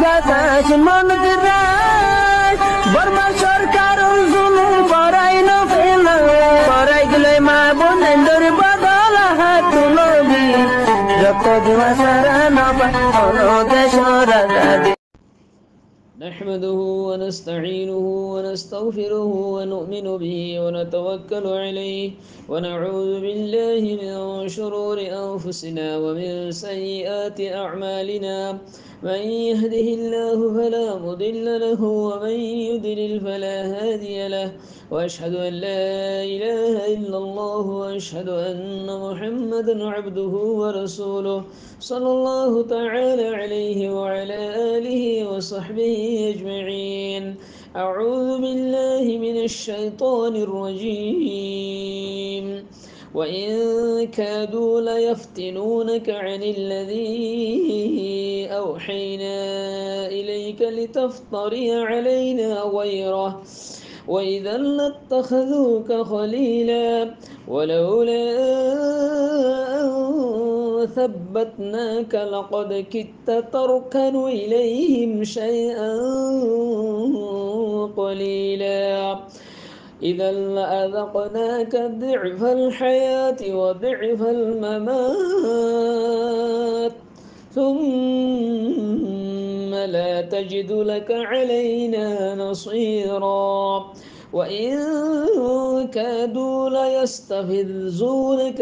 বাতাস মন দিরাই বর্মা সরকার জুলুম করাই না ফেলা করাই গেলে মা বোনের বদল হাত নবী যত দিওয়া সারা না পায় দেশ রাজা نحمده ونستعينه ونستغفره ونؤمن به ونتوكل عليه ونعوذ بالله من شرور أنفسنا ومن سيئات أعمالنا من يهده الله فلا مضل له ومن يضلل فلا هادي له وأشهد أن لا إله إلا الله وأشهد أن محمدا عبده ورسوله صلى الله تعالى عليه وعلى آله وصحبه أجمعين. أعوذ بالله من الشيطان الرجيم. وإن كادوا ليفتنونك عن الذي أوحينا إليك لتفتري علينا غيره وإذا لاتخذوك خليلا ولولا أن ثبتناك لقد كدت تركن إليهم شيئا قليلا إذا لأذقناك ضعف الحياة وضعف الممات ثم لا تجد لك علينا نصيرا وإن كادوا ليستفزونك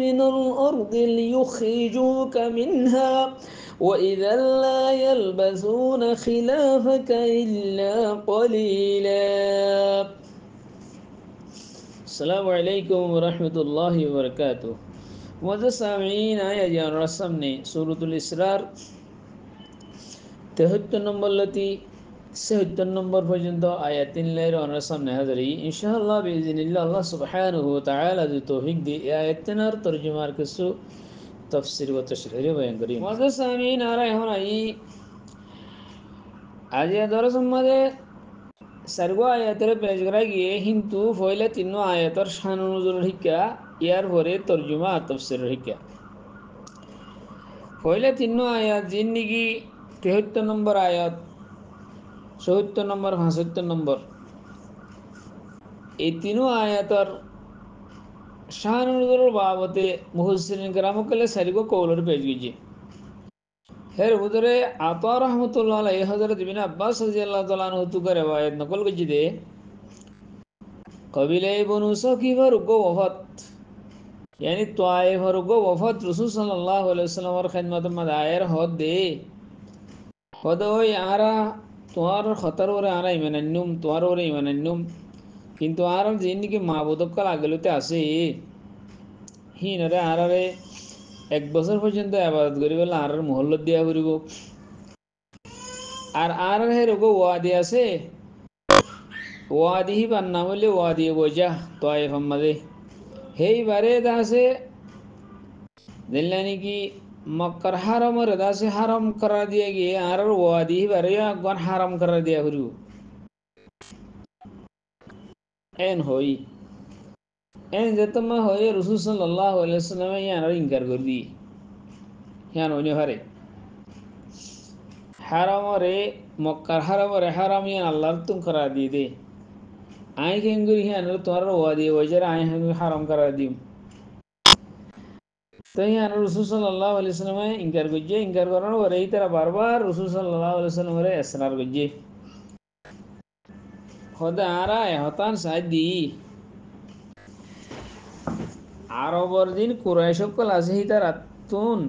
من الأرض ليخرجوك منها وإذا لا يلبثون خلافك إلا قليلا. السلام عليكم ورحمة الله وبركاته. معزز سامعین آیا جان رسم نے سورة الاسرار 73 নম্বর লতি 76 নম্বর পর্যন্ত আয়াতিন লের ওনার সামনে হাজিরি ইনশাআল্লাহ বিইذنিল্লাহ আল্লাহ সুবহানাহু ওয়া তাআলা যদি তৌফিক দি আয়াতিনার তরজমার কিছু তাফসীর ও তাশরীহ বয়ান করি। মুআজ্জাজ সামিঈন আর এখন আজ দরস মধ্যে সারগো আয়াতের পেশ করা গিয়ে কিন্তু ফয়লা তিন আয়াতের শান নুজুল হিকা ইয়ার পরে তরজমা তাফসীর হিকা ফয়লা তিন আয়াত জিন্দিগি 73 নম্বর আয়াত 74 নম্বর 75 নম্বর এই তিন আয়াতের শান নুজুল বাবতে মুফাসসিরিন کرام কলে সারগো কওলের পেশ গিয়ে হের হুজুরে আতা রহমাতুল্লাহ আলাইহি হযরত ইবনে আব্বাস রাদিয়াল্লাহু তাআলা আনহু থেকে রওয়ায়াত নকল গজিদে কবিলে বনু সাকিফার গো ওয়াফাত यानी তায়েফের গো ওয়াফাত রাসূল সাল্লাল্লাহু আলাইহি ওয়াসাল্লামের খিদমত মে দায়ের হদ দে কদই আরা তোমার খতর ওরে আরা ইমানান্নুম তোমার ওরে ইমানান্নুম কিন্তু আর জিন্দিগি মাবুদকল আগলতে আছে হিনরে আরারে এক বছর পর্যন্ত ইবাদত করি বলে আর মহল্লত দিয়া করিব আর হে রোগো ওয়াদি আছে ওয়াদি হি বান্না বলে ওয়াদি বজা তায়েফ আমাদে হেই বারে দাসে দিল্লানি কি মক্কার হারামের দাসে হারাম করা দিয়ে গিয়ে আর ওয়াদি হি বারে গন হারাম করা দিয়া করিব এন হই এন যেতমা হয়ে রাসূল সাল্লাল্লাহু আলাইহি ওয়াসাল্লাম ইয়ার ইনকার করবি ইয়ান ওনে হারে হারামরে মক্কার হারামরে হারাম ইয়ান আল্লাহর তুম করা দিয়ে দে আই কেঙ্গুরি ইয়ান তোর ওয়াদি ওজার আই হারাম করা দিম তো ইয়ান রাসূল সাল্লাল্লাহু আলাইহি ওয়াসাল্লাম ইনকার করছে ইনকার করার পরে এই তারা বারবার রাসূল সাল্লাল্লাহু আলাইহি ওয়াসাল্লামরে ইসরার করছে খোদা আরা হতান সাদি আরবর দিন কুরাইশ সকল আছে তারা তুন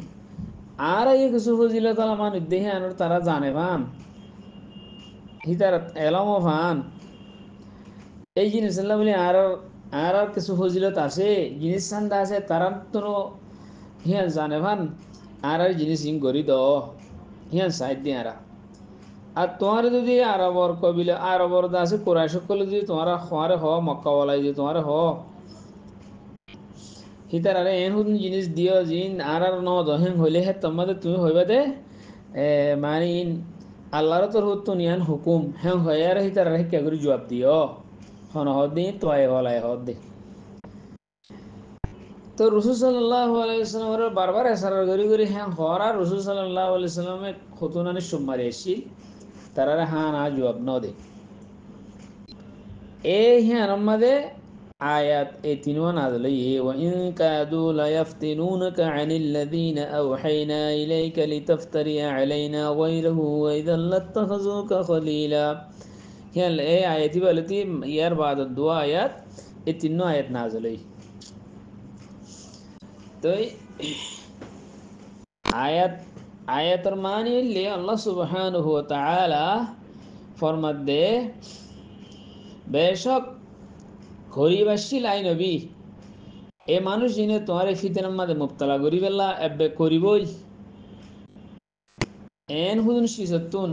আর এই কিছু ফজিলত আলামান দেহে আনর তারা জানে ভান হিতার এলম ভান এই জিনিস আল্লাহ বলে আর কিছু ফজিলত আছে জিনিস চান্দা আছে তারা তো হিয়ান জানে ভান আর জিনিস ইন করি দ হিয়ান সাইড দিয়ে আর তোমার যদি আরবর কবিলা আরবর আছে কুরাইশ সকল যদি তোমার হওয়ারে হ মক্কাওয়ালাই যদি তোমার হ হিতার আরে এন হুন জিনিস দিও জিন আর ন দহেন হইলে হে তোমাদের তুমি হইবা দে মানে আল্লাহর তোর তো নিয়ান হুকুম হ্যাঁ হয় আর হিতার আরে কে করে জবাব দিও হন হদ দি তোয় হলাই হদ দে তো রসুল সাল্লাল্লাহু আলাইহি ওয়াসাল্লামের বারবার এসারার গরি গরি হ্যাঁ হরা রসুল সাল্লাল্লাহু আলাইহি ওয়াসাল্লামে খতুনানি সুমারি এসিল তারারে হ্যাঁ না জবাব ন দে এ হ্যাঁ আমাদে আয়াত এ তিনওয়া নাযিল এ ওয়া ইন কাদু লা ইয়াফতিনুনাকা আনিল্লাযীনা আওহাইনা ইলাইকা লিতাফতারি আলাইনা গায়রাহু ওয়া ইযাল লাত্তাখাযুকা খলীলা হ্যাঁ এই আয়াতি বলতি ইয়ার বাদ দোয়া আয়াত এ তিন আয়াত নাযিল তো আয়াত আয়াতের মানে হইলে আল্লাহ সুবহানাহু ওয়া তাআলা ফরমাত দে বেশক ঘরিবাসী লাই নবী এ মানুষ যিনি তোমার ফিতনার মাঝে মুবতলা করি বেলা এবে করিবই এন হুদুন শিসতুন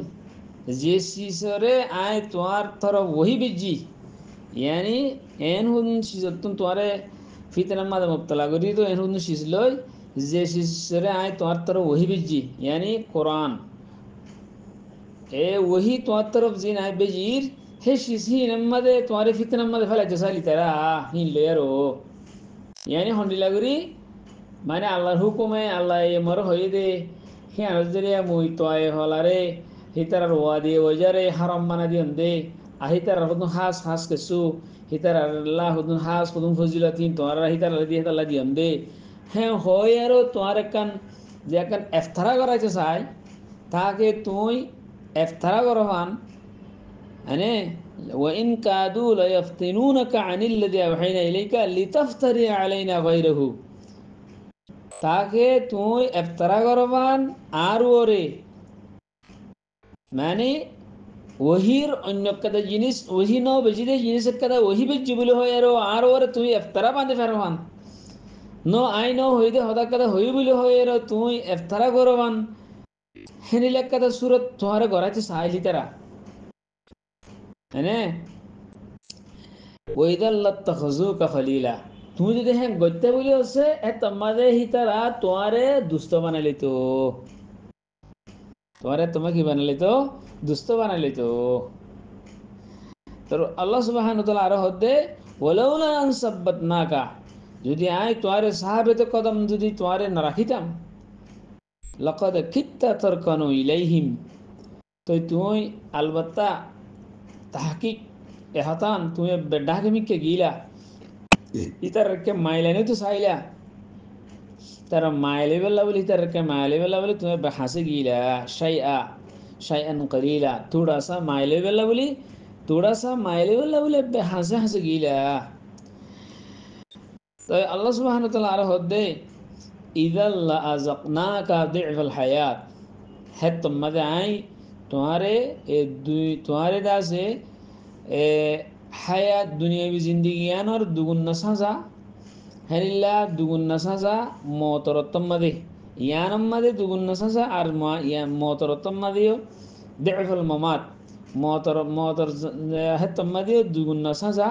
যে শিসরে আয় তোমার তরফ ওহি বিজি यानी एन हुन शिसতুন তোমারে ফিতনার মাঝে মুবতলা করি তো এন হুদুন শিস লই যে শিসরে আয় তোমার তরফ ওহি বিজি यानी কোরআন এ ওহি তোমার তরফ জিন আয় বেজির হে শিসি নমাদে তোমারে ফিতনার মাঝে ফেলাইতে চাইলি তারা হিন লয়ারো यानी হন্ডিলা করি মানে আল্লাহর হুকুমে আল্লাহ এমর হয়ে দে হিয়ান যদি মুই তয় হলারে হিতার ওয়া দিয়ে ওজারে হারাম মানা দিন দে আহিতার হুদুন হাস হাস কেসু হিতার আল্লাহ হুদুন হাস হুদুন ফজিলাতিন তোমার হিতার দিয়ে আল্লাহ দিন দে হ্যাঁ হয় আর তোমার কান যে কান এফতারা করাইতে চাই তাকে তুই এফতারা করহান মানে وإن كادوا ليفتنونك عن الذي أوحينا إليك لتفتري علينا غيره তাকে তুই এফতারা করবান আর ওরে মানে ওহির অন্য কাদা জিনিস ওহি ন বেজিদে জিনিসের কাদা ওহি বেজি বলে হয় আর ওরে তুই এফতারা বাঁধে ফেরবান ন আই ন হইদে হদা কাদা হই বলে হয় তুই এফতারা করবান হেনিলে কাদা সুরত তোমারে গড়াইতে সাইলি তারা হ্যাঁ ওইদাল্লাত্তাখাযুকা খলীলা তুমি যদি হ্যাঁ গত্যা বলে আছে এ তোমাদের হিতারা তোমারে দুষ্ট বানাইলি তো তোমাকে কি বানাইলি তো দুষ্ট বানাইলি তো তো আল্লাহ সুবহানাহু ওয়া তাআলা আরো হদে ওয়ালাউলা আন সাব্বাতনাকা যদি আয় তোমারে সাহাবেতে কদম যদি তোমারে না রাখিতাম লাকাদ কিত্তা তারকানু ইলাইহিম তো তুই আলবাত্তা তাহকিক এহতান তুমি বেডাগমিকে গিলা ইতারকে মাইলানে তো সাইলা তারা মাইলে বেলা বলি ইতারকে মাইলে বেলা বলি তুমি হাসে গিলা শাইআন কলিলা थोड़ा सा माइले बेला बोली थोड़ा सा माइले बेला बोले हासे हासे गीला तो अल्लाह सुब्हानाहु व तआला आरो हदे इदल लाज़कनाका दि'फल हयात है तुम मदे आई तुम्हारे तुम्हारे दासे हयात दुनियावी जिंदगी और दुगुन नसाजा हरिल्ला दुगुन नसाजा मोतरतम मदे यानम मदे दुगुन नसाजा और मोतरतम मदे दि'फल ममात मोतर है तुम मदे दुगुन नसाजा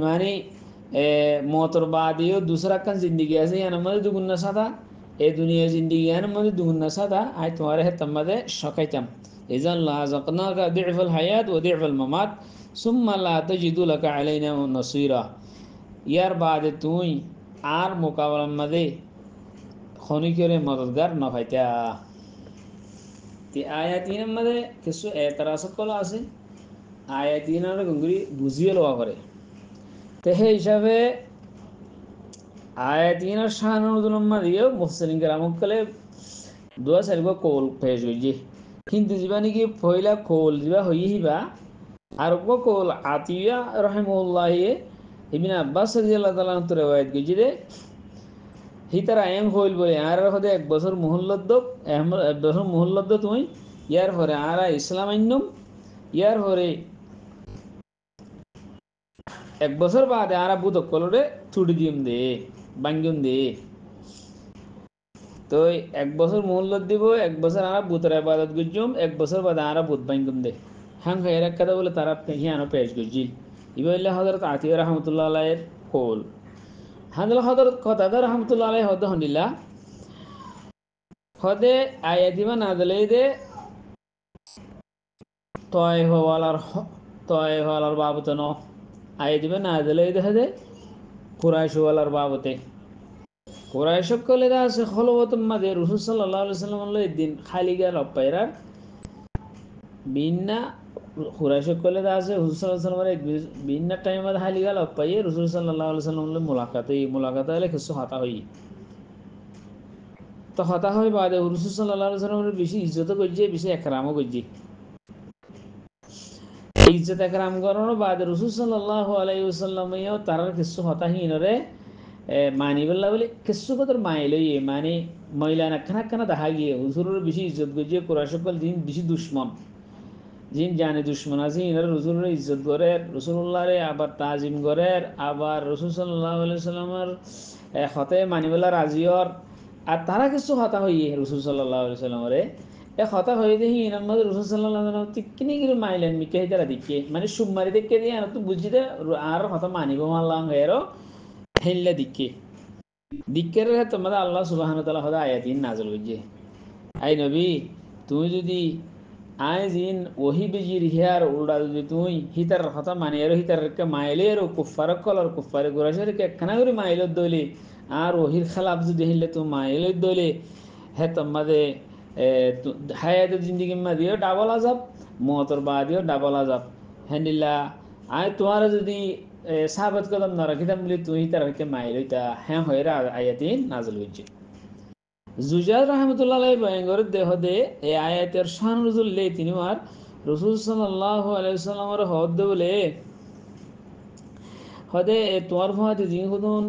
माने मोतर बादियो दूसरा कन जिंदगी ऐसे या नमद दुगुना सादा ए दुनिया जिंदगी या नमद दुगुना सादा आय तुम्हारे है तमदे शकैतम इज़न लाज़कना का दि'फल हयात व दि'फल ममात सुम्मा ला तजिदु लका अलैना नसीरा यार बाद तुई आर मुकाबला मदे खनी करे मददगार न फाइता ती आयातीन मदे किसु एतरासत कला আছে आयातीन गंगुरी बुझिए লওয়া করে তো সেই হিসাবে আয়াতিনের শান অনুদুলম্মা দিয়েও মুহসিনিন কেরামকলে দোয়া সারিব কৌল পেশ হইছে কিন্তু যা নাকি পয়লা কৌল যা হইবা আর কৌল আতিয়া রহিমাহুল্লাহ ইবনে আব্বাস রাদিয়াল্লাহু তাআলা আনহু রিওয়ায়াত গইছে যে হিতারা এম হইল বলে আর হদে এক বছর মুহল্লদ তুমি ইয়ার হরে আরা ইসলাম আইনম ইয়ার হরে এক বছর বাদে আরা বুধক কলরে ছুটি দিম দে বাঙ্গিম দে তো এক বছর মুহল্লত দিব এক বছর আরা বুতর ইবাদত গুজুম এক বছর বাদে আরা বুত বাঙ্গিম দে হাং এর এক কথা বলে তারা হিয়ানো পেশ গুজি ইবাইল্লাহ হযরত আতিয়া রাহমাতুল্লাহ আলাইহির কওল হানল হযরত কতাদা রাহমাতুল্লাহ আলাইহি হদ হনিলা হদে আয়াতিমা নাযলে দে তয় হওয়ালার বাবতনো আয় দিবে না দিলে দেখা দে কুরাইশওয়ালার বাবতে কুরাইশ কলেরা আছে খলবতম মাঝে রসুল সাল্লাল্লাহু আলাইহি ওয়াসাল্লাম দিন খালি গেল পায়রার বিন্না কুরাইশ কলেরা আছে রসুল সাল্লাল্লাহু আলাইহি ওয়াসাল্লাম বিন্না টাইম খালি গেল পাইয়ে রসুল সাল্লাল্লাহু আলাইহি ওয়াসাল্লাম মুলাকাত হলে কিছু হতা হই তো হতা হয় বাদে রসুল সাল্লাল্লাহু আলাইহি ওয়াসাল্লামের বেশি ইজ্জত করছে বেশি একরামও করছে ইজ্জত একরাম করানোর বাদে রসুল সাল্লাল্লাহু আলাইহি ওয়াসাল্লামেও তার কিছু হতাহীনরে মানি বললা বলে কিছু কত মাইলইয়ে মানে মহিলা খানা খানা দেখা গিয়ে হুজুরের বেশি ইজ্জত করছে কোরআন সকল দিন বেশি দুশ্মন জিন জানে দুশ্মন আছে ইনারা রসুলের ইজ্জত করে রসুল্লাহরে আবার তাজিম করে আবার রসুল সাল্লাল্লাহু আলাইহি সাল্লামের হতে মানিবেলা রাজিয়র আর তারা কিছু হতা হইয়ে রসুল সাল্লাল্লাহু আলাইহি সাল্লামরে হতা হয়ে দেখি ইনার মধ্যে রসুল সাল্লাল্লাহু আলাইহি সাল্লাম কিনি গিয়ে মাইলেন মিকে হিতারা দিকে মানে সুমারি দেখে দিয়ে আর তো বুঝি দে আর হতা মানিব মারলাম এরও হেললে দিকে দিকের তোমাদের আল্লাহ সুবহানাহু ওয়া তাআলা হদা আয়াতিন নাযিল হইছে আই নবী তুমি যদি আয় জিন ওহি বেজির হিয়ার উল্টা যদি তুমি হিতার কথা মানে এর হিতারকে মাইলে আর কুফার কলর কুফারে গোরাশারকে একখানা করে মাইলত দইলে আর ওহির খেলাফ যদি হিলে তুমি মাইলত দইলে হে তোমাদের হায়াত জিন্দিগি মাদিও ডাবল আজাব মতর বাদিও ডাবল আজাব হ্যান্ডিল্লা আয় তোমার যদি সাহাবাত কদম না রাখিতাম বলে তুই তারকে মাইলইতা হ্যাঁ হয়ে আয়াতিন নাজল হইছে জুজাদ রহমতুল্লাহ বয়ঙ্গর দেহ দে এই আয়াতের শান রুজুল্লে তিনি আর রসুল সাল্লাল্লাহু আলাইহি সাল্লামের হদ বলে হদে তোমার ভাতে যিনি হুদুন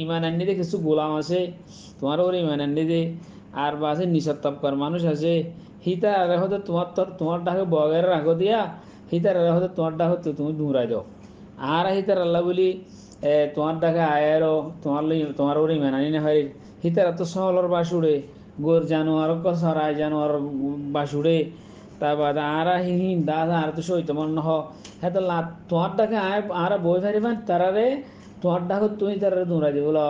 ইমান আন্নি দে কিছু গোলাম আছে তোমার ওর ইমান আন্নি দে আর বা আছে নিসব তবকার মানুষ আছে হিতা আর হতে তোমার ডাকে বগের রাখো দিয়া হিতার হতে তোমার ডাক হতে তুমি ডুমরাই দাও আর হিতার আল্লাহ বলি তোমার ডাকে আয়ারও তোমার ওর ইমান আনি না হয় হিতার তো সহলর বাসুড়ে গোর জানোয়ার সরাই জানোয়ার বাসুড়ে তারপর আর হিহিন দাদা আর তো সইতে মন নহ হ্যাঁ তো তোমার ডাকে আয় আর বই ফারিবান তারারে তোমার ডাকত তুমি তারারে দৌড়াই দিব বলো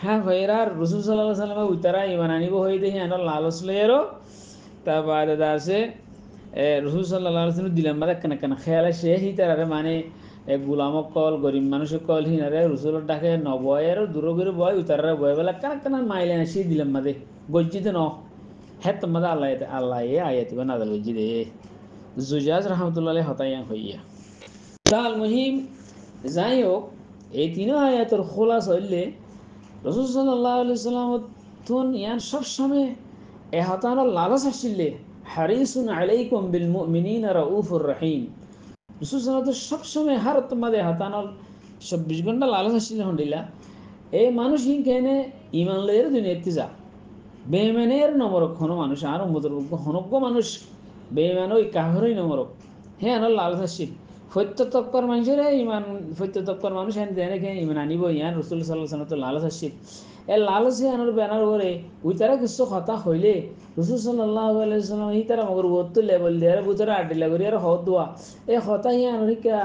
হ্যাঁ ভাইয়েরা রসুল সাল্লাহ সাল্লামে উইতারা ইমান আনিব হয়ে দেখি আনার লালস লইয়েরও তারপর দাদা আছে রসুল সাল্লাহ সাল্লাম দিলাম বাদে কেন কেন খেয়ালে সে হি তারারে মানে গুলামক কল গরিব মানুষের কল হিনারে রসুলের ডাকে নবয়েরও দূর করে বয় উতারে বয় বেলা কেন কেন মাইলে না সে দিলাম বাদে গজ্জিতে ন হ্যাঁ তোমাদের আল্লাহ আল্লাহ এ আয়াতিবা নাদাল গজ্জি দে জুজাজ রহমতুল্লাহ হতাইয়া হইয়া তাল মুহিম যাই হোক এই তিনও আয়াতের খোলাস হইলে রসুল সাল্লাল্লাহু আলাইহি সাল্লাম তুন ইয়ান সবসময় হতানোর লালস আসলে হারিসুন আলাইকুম বিল মুমিনিনা রাউফুর রহিম রসুল সাল্লাল্লাহু সবসময় হার তোমাদের হতানোর 24 ঘন্টা লালস আসলে হন্ডিলা এই মানুষ কেনে ইমান লইয়ের দুনিয়াতে যা বেইমানের নমরক হনো মানুষ আর উম্মতের হনজ্ঞ মানুষ বেইমান ওই কাহরই নমরক হ্যাঁ আনার লালস আসছিল সত্য তৎপর মানুষের ইমান সত্য তৎপর মানুষ হ্যাঁ দেয় নাকি ইমান আনিব ইয়ান রসুল সাল্লাহ সাল্লাম তো লালস আসছিল এই লালসে আনার ব্যানার করে ওই তারা কিছু কথা হইলে রসুল সাল্লাহ আলাইসাল্লাম ই তারা মগর বত্তু লেবল দিয়ে আর বুঝারা আড্ডিলা করি আর হত দোয়া এই হতা হি আনরিকা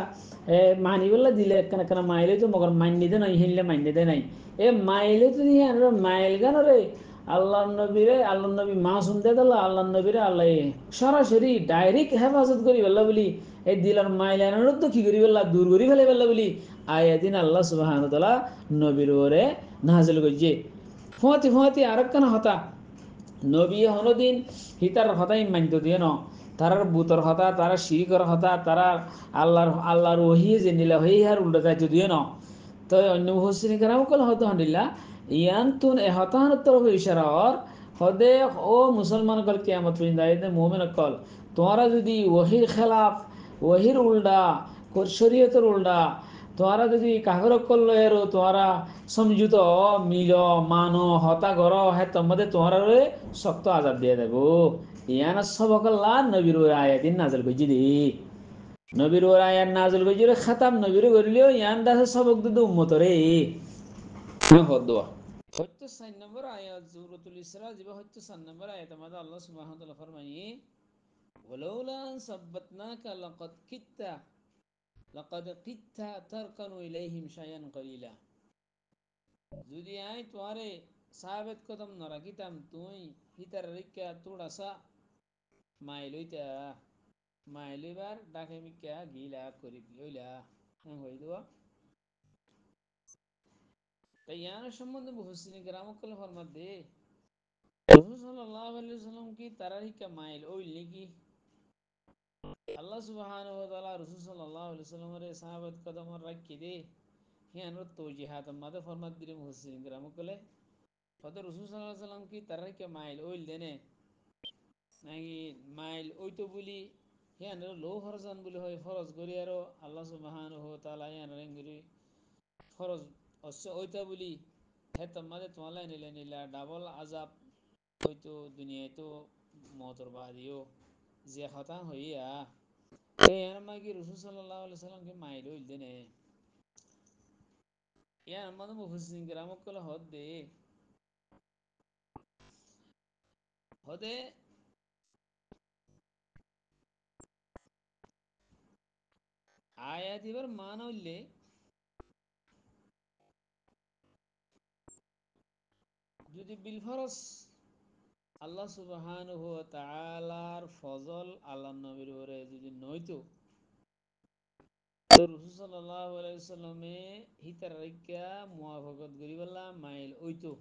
মানিবেলা দিলে কেন কেন মাইলে তো মগর মান্য দে নাই হিনলে মান্য দে নাই এ মাইলে তো দিয়ে আনার মাইল গান রে আল্লাহ নবী মা শুনতে দিল আল্লাহ নবীরে আল্লাহ সরাসরি ডাইরেক্ট হেফাজত করি বললা বলি এই দিলার মাইলানোর তো কি করি বললা দূর করি ফেলে বললা বলি আয়াদিন আল্লাহ সুবহানাহু ওয়া তাআলা নবীর ওরে নাজিল করছে ফুয়াতি আরেকখানা হতা নবী হনদিন হিতার হতাই মানত দিয়ে ন তারার বুতর হতা তারা শিরিকর হতা তারা আল্লাহর ওহিয়ে যে নিলা হই আর উল্টা যাইতে দিয়ে ন তো অন্য মুফাসসিরিন কেরাম কল হতো হন্ডিল্লা ইয়ান্তুন এ হতাহান তরফ ইশারার হদে ও মুসলমান কল কিয়ামত পর্যন্ত আইতে মুমিন কল তোমরা যদি ওহির খেলাফ ওহির উল্টা শরীয়তের উল্টা তোমরা যদি কাহর কল এর তোমরা সমঝুত মিল মানো হতা গর হ্যাঁ তোমাদের তোমরা শক্ত আজাদ দিয়ে দেবো ইয়ান সবকল্লা নবীর আয়াতিন নাজল করছি দি নবীর ওর আয়াত নাজল করছি খাতাম নবীর করিলেও ইয়ান দাসে সবক দিতে উম্মত রে হদোয়া হয়তো 4 নম্বর আয়াত সূরাতুল ইসরা যেবা হয়তো 4 নম্বর আয়াত আমাদের আল্লাহ সুবহানাহু ওয়া তাআলা ফরমায়ে ওয়ালাউলা সাব্বাতনাকা লাকাদ কিত্তা তারকানু ইলাইহিম শায়ান কলিলা যদি আই তোরে সাহাবত কদম ন রাখিতাম তুই হিতার রিকা তোড়াসা মাইলইতা মাইলিবার ডাকে মিকা গিলা করি লইলা হয়ে দেওয়া তাই ইয়ার সম্বন্ধে মুহসিন গ্রামকল ফরমাত দে রাসূল সাল্লাল্লাহু আলাইহি ওয়াসাল্লাম কি তারার হিকা মাইল ওই লিগি আল্লাহ সুবহানাহু ওয়া তাআলা রাসূল সাল্লাল্লাহু আলাইহি ওয়াসাল্লামের সাহাবাত কদম রাখি দে হিয়ানোর তৌজিহাত মাদে ফরমাত দিলে মুহসিন গ্রামকলে ফতে রাসূল সাল্লাল্লাহু আলাইহি ওয়াসাল্লাম কি তারার হিকা মাইল ওই দেনে নাকি মাইল ওইতো বলি হিয়ানোর লো ফরজান বলি হয় ফরজ করি আর আল্লাহ সুবহানাহু ওয়া তাআলা হিয়ানোর এঙ্গরি ফরজ অশ্য ওইতা বলি হে তোমাদের তোমালাই নিলে নিলা ডাবল আজাব হয়তো দুনিয়ায় তো মতর বাদিও যে হতা হইয়া এর মাগি রসুল সাল্লাল্লাহু আলাইহি সাল্লামকে মাইল হইল দেনে ইয়ার আমাদের মুফাসসিরিন কেরামক কল হদ দে হদে আয়াত এবার মান হইলে যদি বিল ফরজ আল্লাহ সুবহানাহু ওয়া তাআলার ফজল আল্লাহ নবীর উপরে যদি নইতো তো রাসূল সাল্লাল্লাহু আলাইহি সাল্লামে হিতার রাইকা মুওয়াফাকত করিবাল্লা মাইল ওইতো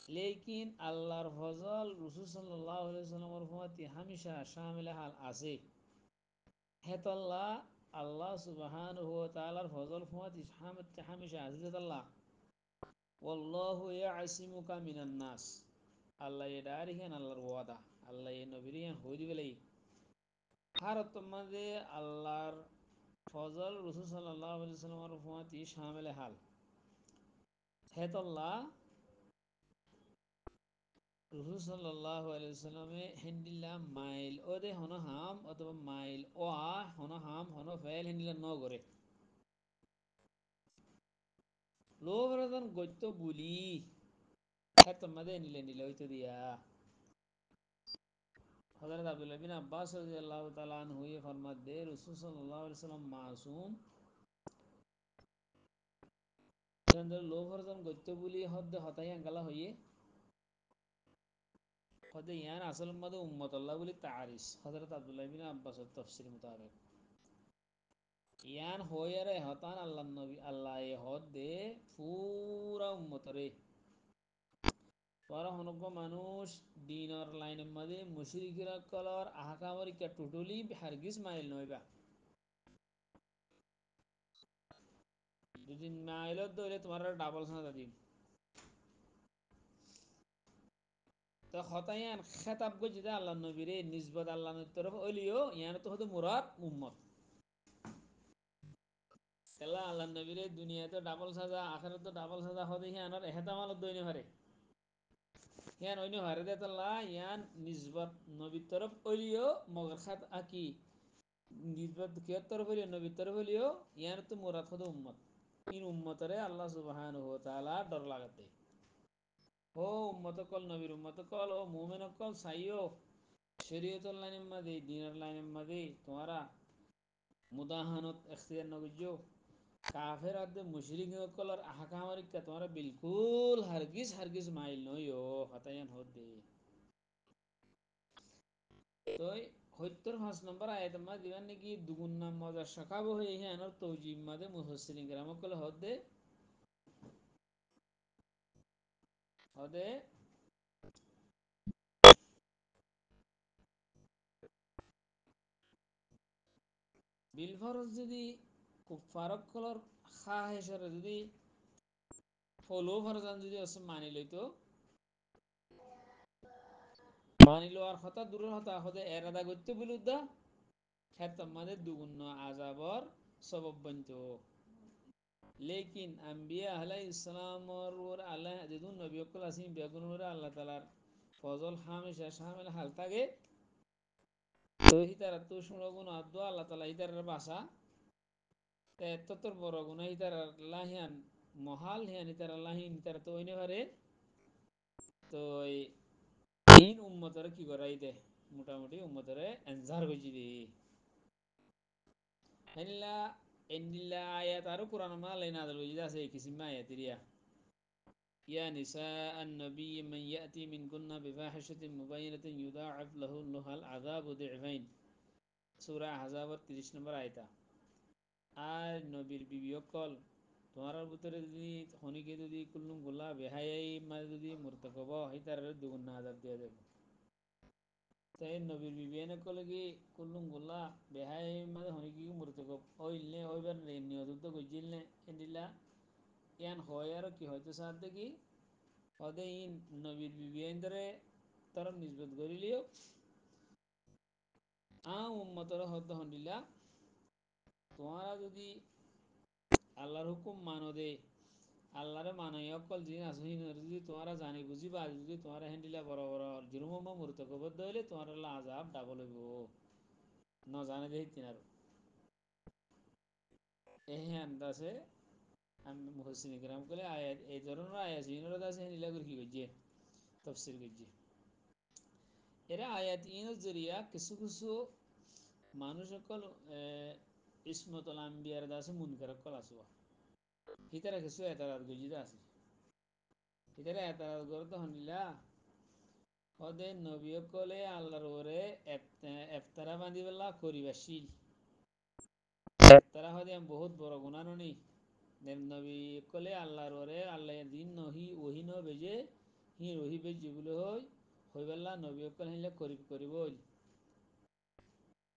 লেকিন আল্লাহর ফজল রাসূল সাল্লাল্লাহু আলাইহি সাল্লামের প্রতি হামেশা শামিল হাল আছে হেতাল্লাহ আল্লাহ সুবহানাহু ওয়া তাআলার ফজল প্রতি হামেশা আছে আল্লাহ ওয়াল্লাহু ইয়াসিমুকা মিনান নাস আল্লাহ এটা আরিখান আল্লাহর ওয়াদা আল্লাহ এই নবীর হই দিবেলাই হারত মাঝে আল্লাহর ফজল রাসূল সাল্লাল্লাহু আলাইহি সাল্লামের প্রতি শামিল হাল হেতাল্লাহ রসুল সাল্লাল্লাহু আলাইহি সাল্লামে হেন্দিল্লা মাইল ওদে হন হাম অথবা মাইল ও হন হাম হন ফেল হেন্দিল্লা ন করে লো বরদান গত্য বুলি হ্যাঁ তোমাদের নিলে নিলে হইতো দিয়া হযরত আব্দুল্লাহ বিন আব্বাস রাদিয়াল্লাহু তাআলা আনহু ফরমাত দে রাসূল সাল্লাল্লাহু আলাইহি সাল্লাম মাসুম চন্দ্র লো বরদান গত্য বুলি হদ্দে হতাই আঙ্গালা হইয়ে হদে ইয়ান আসল মাদে উম্মত আল্লাহ বলি তারিস হযরত আব্দুল্লাহ বিন আব্বাসের তাফসীর মোতাবেক ইয়ান হইয়ারে হতান আল্লাহ নবী আল্লাহ এ হদ দে পুরা উম্মতরে তোরা হনজ্ঞ মানুষ দিনর লাইনের মাঝে মুশরিকিরা কলর আহকামরিকা টোটলি হারগিজ মাইল নইবা যদি মাইলত ধরে তোমার ডাবল সাজা দিন তো হতায়ান খেতাব গো যেটা আল্লাহ নবীরে নিজবত আল্লাহ নবীর তরফ ওইলিও ইয়ান তো হতো মুরাদ উম্মত তেলা আল্লাহ নবীরে দুনিয়াতে ডাবল সাজা আখেরাতে ডাবল সাজা হদে হিয়ানর এহেতামালত দইনে পারে ইয়ান অন্য হারে দে তাল্লা ইয়ান নিজবত নবীর তরফ ওইলিও মগর খাত আকি নিজবত কিয়র তরফ হইলিও নবীর তরফ হইলিও ইয়ান তো মুরাদ হতো উম্মত ইন উম্মতরে আল্লাহ সুবহানাহু ওয়া তাআলা ডর লাগাতে ও উম্মত কল নবীর উম্মত কল ও মুমিন কল সাইয়ো শরীয়তুল লাইনের মাঝে দিনের লাইনের মাঝে তোমারা মুদাহানত এখতিয়ার নগজ্য কাফের আদে মুশরিক কলর আহকামরিকা তোমরা বিলকুল হারগিজ হারগিজ মাইল নইও হতায়ান হদে তই ৭০ ৫ নম্বর আয়াত মা দিবান নাকি দুগুণ নাম মজা শাখাবো হয়ে আনর তৌজিম মাদে মুফাসসিরিন কেরাম কল হদে হদে বিল ফরজ যদি কুফারক কলর খাহেসরে যদি ফলো ফরজান যদি আছে মানি লইতো মানি লওয়ার কথা দূরের কথা হদে এরাদা করতে বিলুদ্ধা খেত আমাদের দুগুণ আজাবর সবব বন্ত লেকিন আম্বিয়া আলাই ইসলামর আল্লাহ যেদুন নবী অকল আসিম বেগুনরে আল্লাহ তালার ফজল হামেশা শামিল হাল থাকে তো হিতার তো শুনগুন আব্দু আল্লাহ তালা হিতার বাসা ততর বড় গুণ হিতার লাহিয়ান মহাল হিয়ান হিতার লাহিন হিতার তো ওইনে পারে তো তিন উম্মতরে কি করাই দে মোটামুটি উম্মতরে এনজার হয়েছি দি হেনিলা এন্ডিল্লা আয়াত আর কোরআন মালাই নাদল হইছে আছে কিসিমা আয়াত দিয়া يا نساء النبي من يأتي منكن بفاحشة مبينة يضاعف له العذاب ضعفين সূরা আহজাবের 30 নম্বর আয়াত। আর নবীর বিবি অকল তোমার ভিতরে যদি খনিকে যদি কুল্লুম গুলা বেহাই মানে যদি মর্তকব হয় তার দুগুণ আযাব দিয়ে দেব। তাই নবীর বিবি এনে কলে কি কুল্লুম গুলা বেহাই মানে খনিকে মর্তকব ওইলে ওইবার নিয়ত গজিলনে এন্ডিলা ইয়ান হয় আর কি হয়তো সাথ দেখি ওদে ইন নবীর বিবি এন্দরে তরফ নিজবত করিলিও উম্মতর হদ্দ হন্ডিলা তোমারা যদি আল্লাহর হুকুম মানো দে আল্লাহরে মানাই অকল জিন আসহিন যদি তোমারা জানি বুঝিবা যদি তোমারা হ্যান্ডিলা বড় বড় জুরুম মূর্তকবদ্ধ হইলে তোমার আল্লাহ আজাব ডাবল হইব ন জানে দেখি তিনার এহে আন্দাজে আমি মুহসিন ইকরাম কলে আয়াত এই ধরনের আয়াত ইনর দাসে হ্যান্ডিলা করে কি করছে তফসির করছে এরা আয়াত ইনের জরিয়া কিছু কিছু মানুষ সকল ইসমতুল আম্বিয়ার দাসে মুনকার কল আসবা হিতারা কিছু এতারাত গজিদা আছে হিতারা এতারাত করতে হনিলা ওদের নবীকলে আল্লাহর ওরে এফতারা বান্ধি পেলা করিবাশীল এফতারা হদে বহুত বড় গুণানি নবী কলে আল্লাহর ওরে আল্লাহ দিন নহি ওহি ন বেজে হি রহি বেজি বলে হই পেলা নবী কল হিলে করিব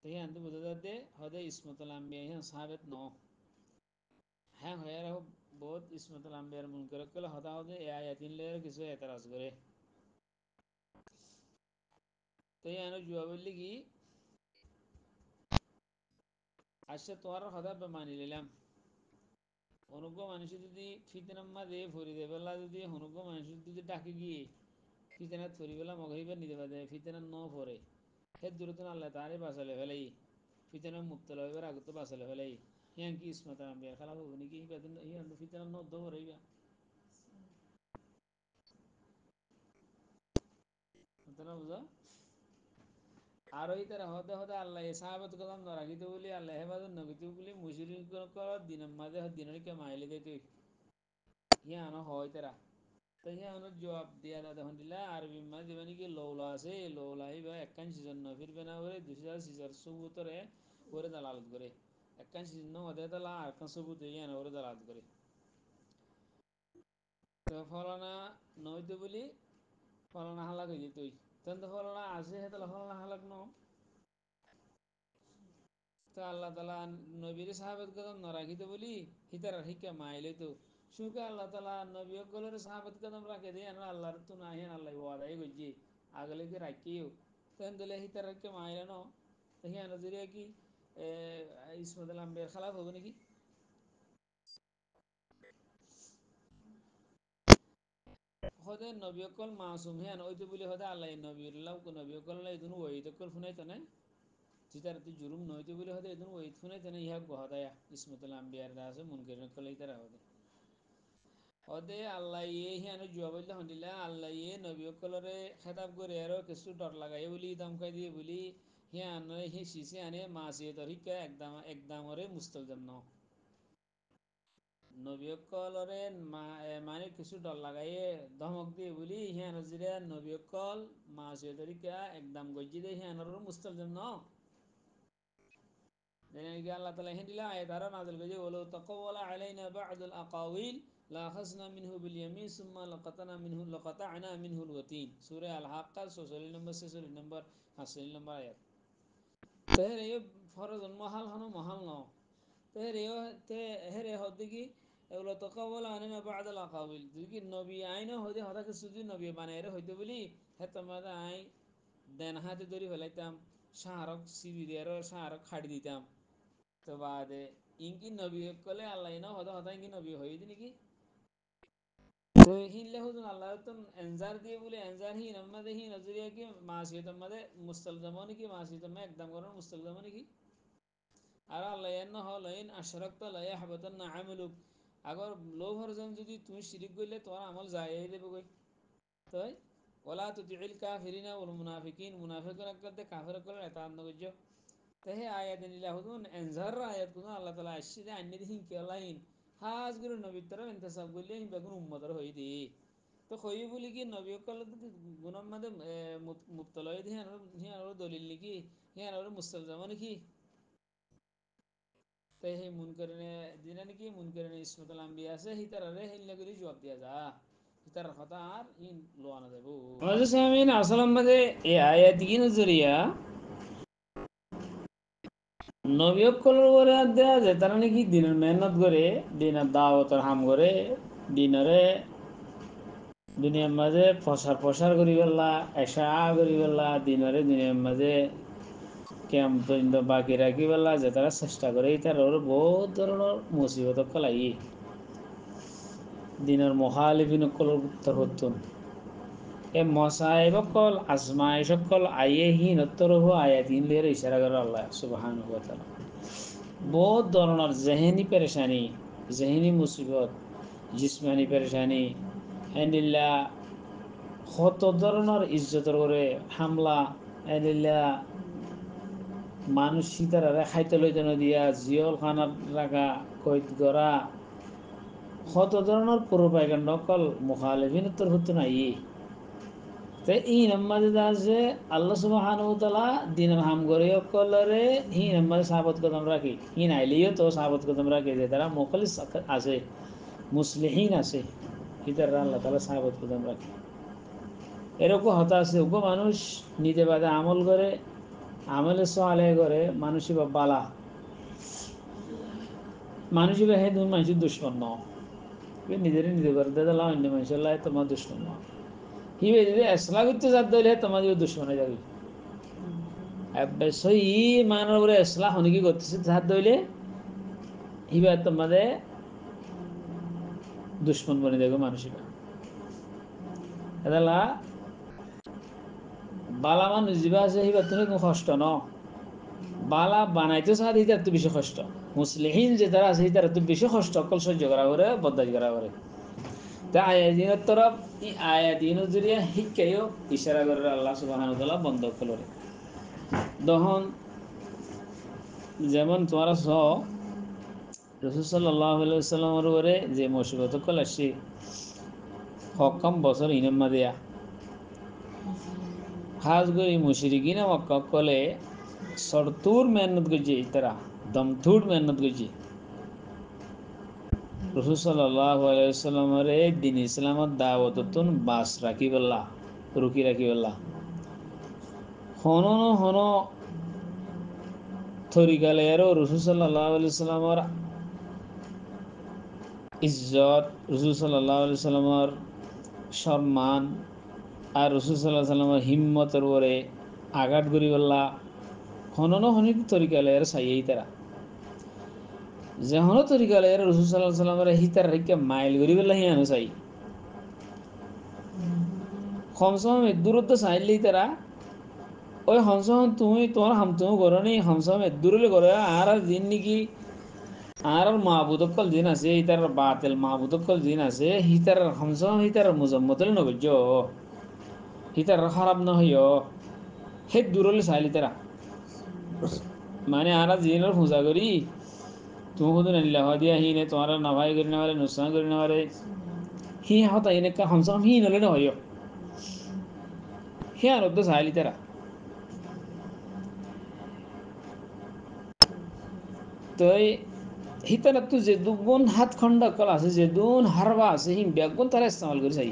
তাই আনতে বোঝা যাতে হদে ইসমতুল আম্বিয়া হিন সাহাবেত ন হ্যাঁ হয়ে বহুত ইসমতুল আম্বিয়ার মন করে কলে হতা হদে এ আয়াতিন লের কিছু এতারাজ করে তাই আনো জবাব বললি কি আচ্ছা তোমার কথা মানি নিলাম অনুজ্ঞ মানুষ যদি ফিতনাম্মা দে ভরি দে বেলা যদি অনুজ্ঞ মানুষ যদি ডাকে গিয়ে ফিতনাত ফরি বেলা মগাইবার নিতে পারে ফিতনাত ন ফরে সে দূরত আল্লাহ তারে বাঁচালে ফেলাই ফিতনা মুক্ত লইবার আগত বাঁচালে ফেলাই হিয়ান কি ইসমত আম্বিয়া খেলা হবো নাকি হিয়ান ফিতনা ন দো ফরাইবা বুঝা আর ওই তারা হতে হতে আল্লাহ সাহাবত কদম নরাগিত বলি আল্লাহ হেফাজত নগিত বলি মুশরিক দিনের মাঝে দিনের কে মাইলে দে তুই হিয়ানো হয় তারা তো হিয়ানো জবাব দিয়া দাদা হন্দিলা আরবি মাঝে মানে কি লৌলা আছে লৌলা হিবা একখান সিজন ন ফিরবে না ওরে দুসরা সিজার সবুতরে ওরে দালালত করে একখান সিজন ন হতে তালা আর খান সবুত হিয়ানো ওরে দালালত করে তো ফলানা নইতে বলি ফলানা হালাক হয়ে তুই তখন তো ফলানা আছে হে তাহলে ফলানা হালাক ন তো আল্লাহ তালা নবীর সাহাবেদ কদম নরাখিত বলি হিতার শিক্ষা মাইলে তো সুখে আল্লাহ তালা নবী গলের সাহাবেদ কদম রাখে দিয়ে আল্লাহর তো না হেন আল্লাহ ওয়াদাই করছি আগলে কি রাখিও তখন দিলে হিতার শিক্ষা মাইলে ন তো হিয়া নজরিয়া কি ইসমত আম্বের খালাফ হবে নাকি হদে নবী অকল মাসুম হিয়ান ওই তো বলি হদে আল্লাহ নবীর নবী অকল এদিন ওই তো শুনাইতো না জিতার তুই জুরুম নইতে বলে হতে এদিন ওই শুনে তেনে ইহা গহদায়া ইসমতুল আম্বিয়ার দাসে মুনকির কলে তারা হদে হদে আল্লাহ ইয়ে হিয়ানো জুয়া বললে হন্দিলা আল্লাহ ইয়ে নবী কলরে খেতাব করে আরো কিছু ডর লাগাই বলি দমকাই দিয়ে বলি হিয়ান হি শিশে আনে মাসিয়ে তরিকা একদামরে মুস্তলজাম ন নবী কলরে মানে কিছু ডর লাগাইয়ে ধমক দিয়ে বলি হিয়ান জিরে নবী কল মাসিয়ে তরিকা একদম গজ্জি দে হিয়ানর মুস্তলজাম ন আল্লাহ তালা হিন্দিলা আয়াতারা নাজল করেছে ওলো তাকাওয়ালা আলাইনা বা'দুল আকাওয়িল লাখাজনা মিনহু বিল ইয়ামিন সুম্মা লাকাতা'না মিনহুল ওয়াতিন সূরা আল হাক্কা 46 নম্বর 46 নম্বর 47 নম্বর আয়াত তেরে এ ফরজ মহাল হনো মহাল ন তেরে তে হেরে হদি কি এগুলো তাকাওয়ালা আলাইনা বা'দুল আকাওয়িল যদি নবী আইনো হদি হদা কিছু যদি নবী বানাইরে হইতে বলি হে তোমাদা আই দেন হাতে ধরি ফেলাইতাম শাহরক সিবি দিয়ে শাহরক খাড়ি দিতাম তো বাদে ইনকি নবী কলে আল্লাহ না হদা হদা ইনকি নবী হই দি নাকি তো হিনলে হুদুন আল্লাহ তো এনজার দিয়ে বলে এনজার হি আমাদের হি নজরিয়া কি মাসিয়ত আমাদের মুস্তালজাম নাকি মাসিয়ত মে একদম করার মুস্তালজাম নাকি আর আল্লাহ এন হল ইন আশরাকতা লা ইয়াহবাতান্না আমালুক আগর লো ভার্জন যদি তুমি শিরিক করলে তোমার আমল যায় দেবে কই তাই ওলা তুতিল কাফিরিনা ওয়াল মুনাফিকিন মুনাফিকরা করতে কাফির করে এটা আন্দ গজ্জো তাহে আয়াত নিলা হুদুন এনজার আয়াত কুন আল্লাহ তাআলা আশিদে আন্নি দিন কেলাইন হাজ গুরু নবী তর ইন্তেসাব করলে বেগুন উম্মতর হই দি তো কই বলি কি নবী কল গুণর মধ্যে মুক্তলয় দিয়ে হিয়ার দলিল নাকি হিয়ার মুস্তালজাম নাকি তাই সেই মন করে দিনা নাকি মন করে ইসমাতুল আম্বিয়া আছে হিতারে হেল্লা করে জবাব দিয়া যা হিতার কথা আর ইন লোয়া না যাব আমাদের সামনে আসলাম মধ্যে এই আয়াত কি নজরিয়া নবীকলের করে দেয়া যায় তারা নাকি দিনের মেহনত করে দিনের দাওয়াতের হাম করে দিনরে দুনিয়ার মাঝে প্রসার প্রসার করি পেলা এসা করি পেলা দিনরে দুনিয়ার মাঝে কেম পর্যন্ত বাকি রাখি পেলা যে তারা চেষ্টা করে তার বহুত ধরনের মুসিবত কলাই দিনের মহালিবিন কলর উত্তর হতুন এ মশাইব কল আজমাই সকল আইয়ে হিনত্তর হো আয়াতিন লের ইশারা করে আল্লাহ সুবহানাহু ওয়া তাআলা বহুত ধরনের জেহেনি পেরেশানি জেহেনি মুসিবত জিসমানি পেরেশানি এনিল্লা কত ধরনের ইজ্জতের করে হামলা এনিল্লা মানুষ সীতারা খাইতে লইতে দিয়া জিয়ল খানার রাখা কৈদ করা কত ধরনের প্রোপাগান্ডা কল মুখালিফিন তোর হতো নাই তো এই নাম্বারে আছে আল্লাহ সুবহানাহু ওয়া তাআলা দিনের হাম করে কলরে এই নাম্বারে সাবত কদম রাখি ই নাইলিও তো সাবত কদম রাখি যে তারা মুখলিস আছে মুসলিহিন আছে ইতারা আল্লাহ তাআলা সাবত কদম রাখি এরকম হতা আছে উপ মানুষ নিজে বাদে আমল করে আমলে সালেহ করে মানুষই বা বালা মানুষই বা হে মানুষের দুশ্মন ন নিজেরই নিজে করে দিলাম অন্য মানুষের লাই তোমার দুশ্মন ন হিবে যদি এসলা করতে যাত দিলে তোমার দুশ্মনে যাবে সই মানের উপরে এসলা হনিকি করতেছে হাত ধইলে হিবা তোমাদের দুশ্মন বনে যাবে মানুষিকা এদালা বালা মানুষ যা আছে হিবা তুমি কোনো কষ্ট ন বালা বানাইতে চাহ হিতার তো বেশি কষ্ট মুসলিহীন যে তারা আছে হিতার তো বেশি কষ্ট অকল সহ্য করা করে বদাজ করা করে তা আয়াদিনের তরফ এই আয়াদিনের জরিয়া শিক্ষাইও ইশারা করে আল্লাহ সুবহানাহু ওয়া তাআলা বন্ধ করে দহন যেমন তোমরা রাসূল সাল্লাল্লাহু আলাইহি ওয়াসাল্লামের উপরে যে মুসিবত কল আসছে হকাম বছর ইনাম্মা দেয়া খাস করে মুশরিকিনা মক্কা কলে সরতুর মেহনত করছে তারা দমথুর মেহনত করছে রাসূল সাল্লাল্লাহু আলাইহি ওয়াসাল্লামের দিন ইসলামত দাওয়াততুন বাস রাখি বল্লা রুকি রাখি বল্লা হন হন তরিকালেরও রাসূল সাল্লাল্লাহু আলাইহি ওয়াসাল্লামের ইজ্জত রাসূল সাল্লাল্লাহু আলাইহি ওয়াসাল্লামের সম্মান আর রাসূল সাল্লাল্লাহু আলাইহি ওয়াসাল্লামের হিম্মতের উপরে আঘাত করি বল্লা হনন হনিক তরিকালের চাইয়েই তারা যে হন তরিকালের রাসূল সাল্লাল্লাহু আলাইহি ওয়াসাল্লামের হিতার রেখে মাইল করি বল্লা হিয়ানো চাই কমসম দূরত্ব চাইলেই তারা ওই হমসম তুমি তোমার হামতুম করো নি হমসম দূরে করে আর দিন নাকি আর মাহবুদকল দিন আছে হিতার বাতিল মাহবুদকল দিন আছে হিতার হমসম হিতার মুজম্মতল নবজ্জ হিতার খারাপ না হইও হে দূরলে চাইলি তারা মানে আর দিনের পূজা করি তুমি শুধু নিল্লা হয় দিয়া হি নে তোমার নাভাই করি না পারে নুসরান করি না পারে হি হতা এনেকা হমসম হি নলে না হইও হে আর চাইলি তারা তো হিতার তো যে দুগুণ হাত খন্ডা কল আছে যে দুন হারবা আছে হিম ব্যাগুণ তারা ইস্তেমাল করে চাই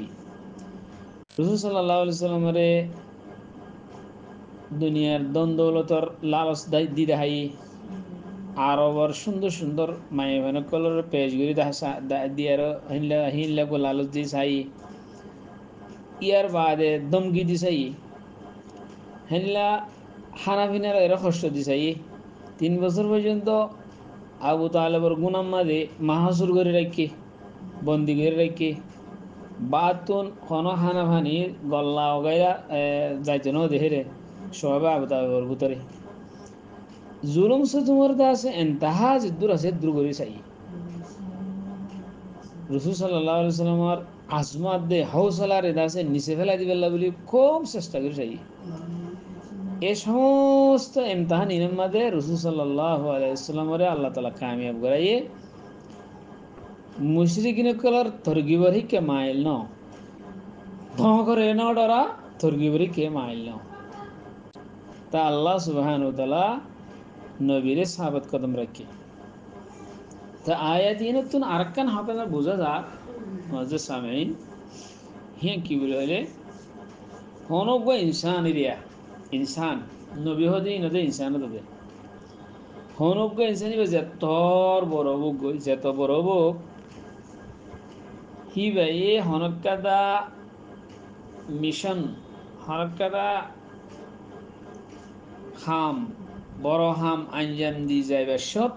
রাসূল সাল্লাল্লাহু আলাইহি ওয়াসাল্লামের দুনিয়ার দন দৌলতর লালচ দি দেখাই আরবর সুন্দর সুন্দর মায়ে মানে কলর পেজগুলি দিয়ার হিনলা হিনলা কো লালচ দি চাই ইয়ার বাদে দমকি দি চাই হিনলা খানা পিনার এরা কষ্ট দি চাই 3 বছর পর্যন্ত আবু তালেবর গুনাম্মা দে মাহাসুর করে রাখি বন্দি করে রাখি বাতুন হন হানা ফানি গল্লা ওগাইরা যাইতে ন দেহেরে সবাই আবু তালেবর ভিতরে জুলুম সে তোমার আছে এন্তাহা দূর আছে দূর করে চাই রাসূল সাল্লাল্লাহু আলাইহি ওয়াসাল্লামের আজমাত দে হৌসলার এদাসে নিচে ফেলা দিবেল্লা বলি খুব চেষ্টা করে চাই এ সমস্ত ইমতিহান ইনমাদে রাসূল সাল্লাল্লাহু আলাইহি ওয়াসাল্লামের আল্লাহ তাআলা কামিয়াব করাইয়ে মুশরিকিন কলর তরগিবর হিকে মাইল ন ধম করে না ডরা তর্গিবরি কে মাইল তা আল্লাহ সুবহানাহু ওয়া তাআলা নবীরে সাহাবত কদম রাখি তা আয়াতিন তুন আরকান হাফেজা বোঝা যা মজে সামিন হিয়া কি বলে হলে হনগ ইনসান এরিয়া ইনসান নবী হদে ইনদে ইনসান দে হনগ ইনসানি বে যতর বড় বুক যত বড় বুক হি বে হনকাদা মিশন হনকাদা হাম বড় হাম আঞ্জাম দি যাইবে সব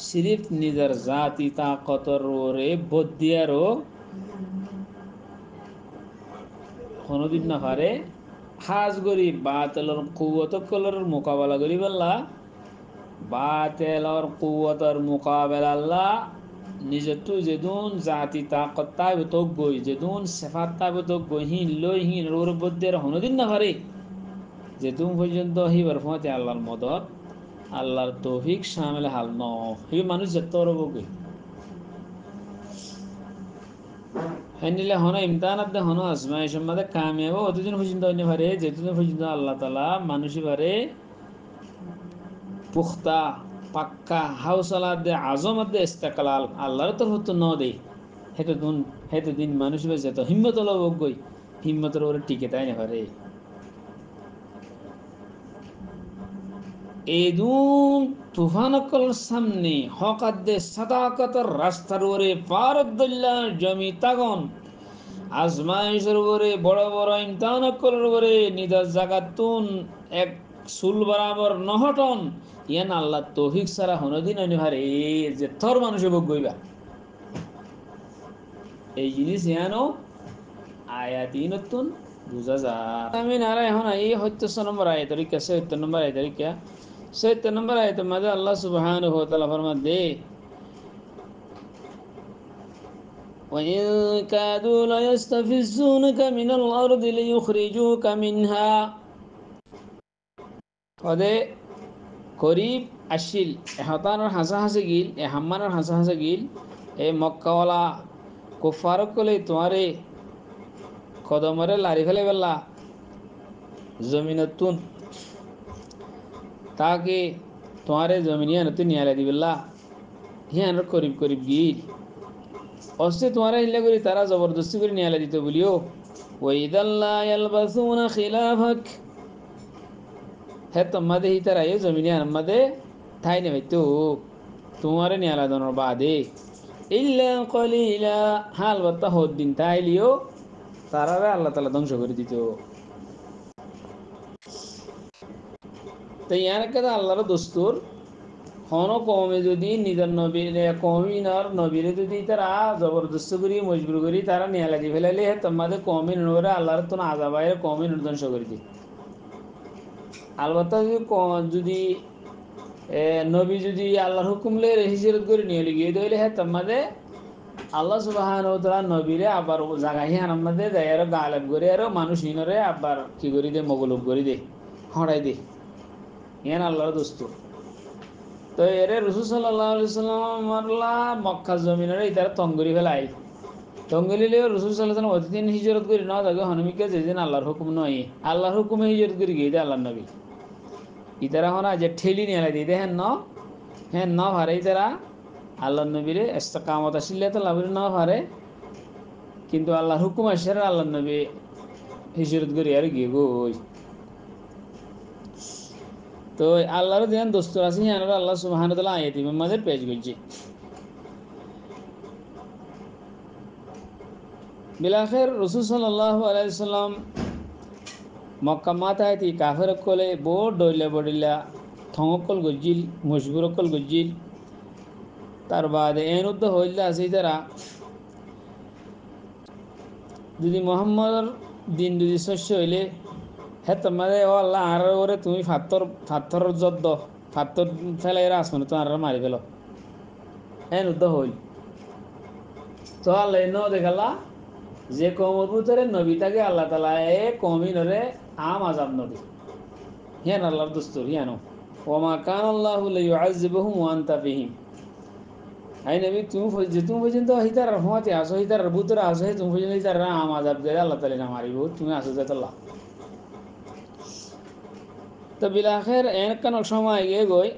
সিরিফ নিজের জাতি তাকতর রে বদিয়ারও হনদিন না পারে হাজ গরি বাতেলর কুয়ত কলর মোকাবেলা করি বললা বাতেলর কুয়তর মোকাবেলা আল্লাহ নিজেতো যেদুন জাতি তাকত তাইব তো গই যেদুন সেফাত তাইব তো গই হিন লই হিন রোর বদিয়ার হনদিন না পারে যেদুন পর্যন্ত হি বরফতে আল্লাহর মদত আল্লাহর তৌফিক শামিল হাল ন হি মানুষ যত রবগে হেনিলে হন ইমতানাত দে হন আজমাইশের মধ্যে কামিয়াব অতদিন পর্যন্ত হইতে পারে যেতদিন পর্যন্ত আল্লাহ তাআলা মানুষই পারে পুখতা পাক্কা হাউসলা দে আজমত দে ইস্তেকলাল আল্লাহর তরফ তো ন দে হেতু দিন মানুষ যেত হিম্মত লব গই হিম্মতের ওরে টিকে তাই না পারে এদুন তুফানকল সামনে হকাদ্দে সাদাকতর রাস্তার ওরে পারদুল্লাহ জমি তাগন আজমাইশের ওরে বড় বড় ইমতাহানকলের ওরে নিদার জাগাতুন এক সুল বরাবর নহটন ইয়ান আল্লাহ তৌফিক সারা হনদিন অনিভারে যে থর মানুষে ভোগ গইবা এই জিনিস ইয়ানো আয়াতি নতুন বুঝা যায় আমি নারা এখন এই ৭০ নম্বর আয়াতের কি ৭০ নম্বর আয়াতের কি ৭০ নম্বর আয়াতের মধ্যে আল্লাহ সুবহানাহু ওয়া তাআলা ফরমাতে وَإِن كَادُوا لَيَسْتَفِزُّونَكَ مِنَ الْأَرْضِ لِيُخْرِجُوكَ مِنْهَا ওদে করিব আসিল এহতানোর হাসা হাসি গিল এ হাম্মানোর হাসা হাসি গিল এ মক্কাওয়ালা কুফারক কলে তোমারে কদমরে লারি ফেলে বেলা জমিনতুন তাকে তোমারে জমিনিয়া নতুন নিয়ালে দিবেলা হিয়ানোর করিব করিব গিল অস্তে তোমারে হিলে করি তারা জবরদস্তি করে নিয়ালে দিতে বলিও ওয়াইদাল্লা ইয়ালবাসুনা খিলাফাক হে তোমাদের হি তারা এই জমিনিয়া আমাদের ঠাই নেবে তো তোমারে নিয়ালা দনোর বাদে ইল্লা কলিলা হাল বাত্তা হদ দিন তাইলিও তারারে আল্লাহ তাআলা ধ্বংস করে দিত তো ইয়ার কথা আল্লাহর দস্তুর হন কমে যদি নিজের নবীর কমিনার নবীরে যদি তারা জবরদস্ত করি মজবুর করি তারা নিয়ে লাগি ফেলাইলে তোমাদের কমিন নরে আল্লাহর তো আজাবাইয়ের কমিন ধ্বংস করে দিই আলবত্তা যদি নবী যদি আল্লাহর হুকুমলে হিজরত করে নিয়ে গিয়ে দিলে হ্যাঁ তোমাদের আল্লাহ সুবহানাহু ওয়া তাআলা নবীরে আবার জাগাই আমাদের যাইয়ারো গালেব করে আরো মানুষ হিনরে আবার কি করি দে মগলুব করে দে হড়াই দে ইয়ান আল্লাহর দস্তুর তো এরে রাসূল সাল্লাল্লাহু আলাইহি সাল্লাম মক্কা জমিনের ইতার তঙ্গরি ফেলাই তঙ্গলিলে রাসূল সাল্লাল্লাহু আলাইহি সাল্লাম অতিদিন হিজরত করে না জায়গা হনমিকে যেদিন আল্লাহর হুকুম নয় আল্লাহর হুকুমে হিজরত করে গিয়ে দে আল্লাহর নবী ইতারা হনা যে ঠেলি নিয়ে লাই দিয়ে হ্যাঁ ন ভারে ইতারা আল্লাহর নবীরে ইস্তেকামত আসিলে তো লাভের ন ভারে কিন্তু আল্লাহর হুকুম আসে আল্লাহর নবী হিজরত করে আর গিয়ে গই তো আল্লাহর যেন দোস্তর আছে হ্যাঁ আল্লাহ সুবহানাহু ওয়া তাআলা আয়াতি মাঝে পেশ করছে বিলাখের রাসূল সাল্লাল্লাহু আলাইহি সাল্লাম মক্কা মাথায় তি কাফের কোলে বোর ডইলে বডিলা থঙ্কল গজিল মজবুরকল গজিল তার বাদে এনুদ্ধ হইলে আছে তারা যদি মোহাম্মদর দিন যদি শস্য হইলে হ্যাঁ তোমাদের ও আল্লাহ আর ওরে তুমি ফাত্তর যদ্দ ফাত্তর ফেলে এরা আসমানে তো আর মারি ফেলো এনুদ্ধ হইল তো আল্লাহ ন দেখালা যে কমর ভিতরে নবী তাকে আল্লাহ তাআলা এ কমিনরে আম আযাব নবী হিয়ান আল্লাহর দস্তুর হিয়ানো ওয়া মা কানা আল্লাহু লিয়ুআযিবুহুম ওয়া আনতা ফীহিম আই নবী তুমি পর্যন্ত হিতার হতে আসো হিতার বুতরে আসো তুমি পর্যন্ত হিতার আম আজাব দেয় আল্লাহ তালা না মারিব তুমি আসো যে তোল্লা তো বিলাখের এনকান সময় গিয়ে গই